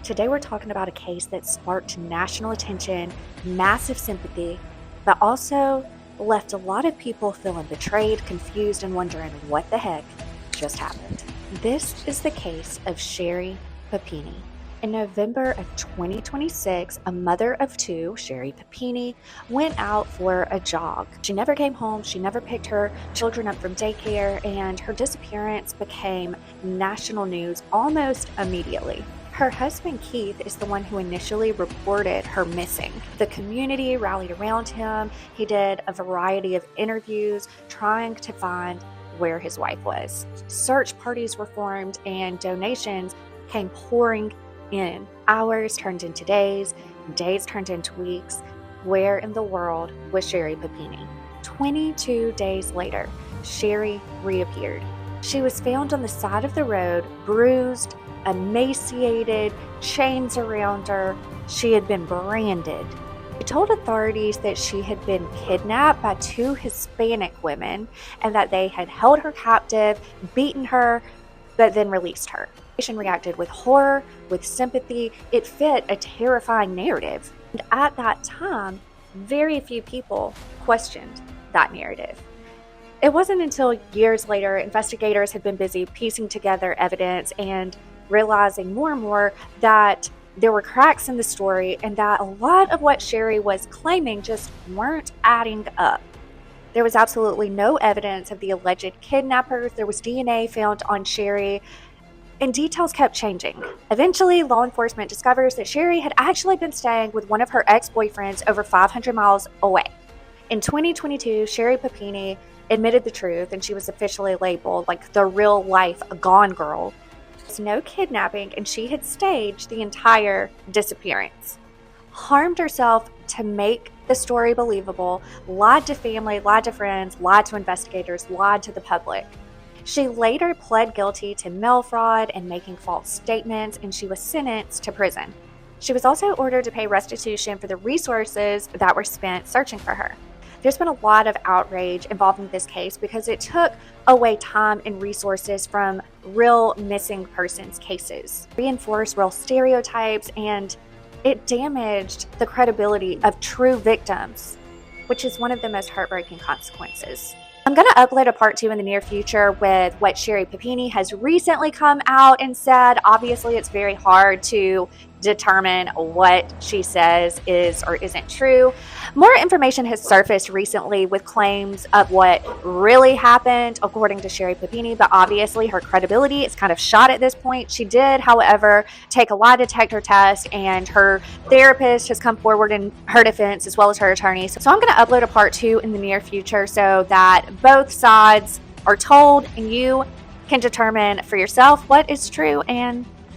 Today we're talking about a case that sparked national attention, massive sympathy, but also left a lot of people feeling betrayed, confused, and wondering what the heck just happened. This is the case of Sherri Papini. In November of 2026, a mother of two, Sherri Papini, went out for a jog. She never came home, she never picked her children up from daycare, and her disappearance became national news almost immediately. Her husband, Keith, is the one who initially reported her missing. The community rallied around him. He did a variety of interviews trying to find where his wife was. Search parties were formed and donations came pouring in. Hours turned into days, days turned into weeks. Where in the world was Sherri Papini? 22 days later, Sherri reappeared. She was found on the side of the road, bruised, emaciated, chains around her. She had been branded. She told authorities that she had been kidnapped by two Hispanic women and that they had held her captive, beaten her, but then released her. The nation reacted with horror, with sympathy. It fit a terrifying narrative. And at that time, very few people questioned that narrative. It wasn't until years later, investigators had been busy piecing together evidence and realizing more and more that there were cracks in the story and that a lot of what Sherri was claiming just weren't adding up. There was absolutely no evidence of the alleged kidnappers. There was DNA found on Sherri, and details kept changing. Eventually, law enforcement discovers that Sherri had actually been staying with one of her ex-boyfriends over 500 miles away. In 2022, Sherri Papini admitted the truth, and she was officially labeled like the real-life Gone Girl. No kidnapping, and she had staged the entire disappearance, harmed herself to make the story believable, lied to family, lied to friends, lied to investigators, lied to the public. She later pled guilty to mail fraud and making false statements, and she was sentenced to prison. She was also ordered to pay restitution for the resources that were spent searching for her. There's been a lot of outrage involving this case because it took away time and resources from real missing persons cases, reinforced real stereotypes, and it damaged the credibility of true victims, which is one of the most heartbreaking consequences. I'm going to upload a part 2 in the near future with what Sherri Papini has recently come out and said. Obviously, it's very hard to determine what she says is or isn't true. More information has surfaced recently with claims of what really happened according to Sherri Papini, but obviously her credibility is kind of shot at this point. She did, however, take a lie detector test, and her therapist has come forward in her defense as well as her attorney. So I'm going to upload a part 2 in the near future so that both sides are told and you can determine for yourself what is true and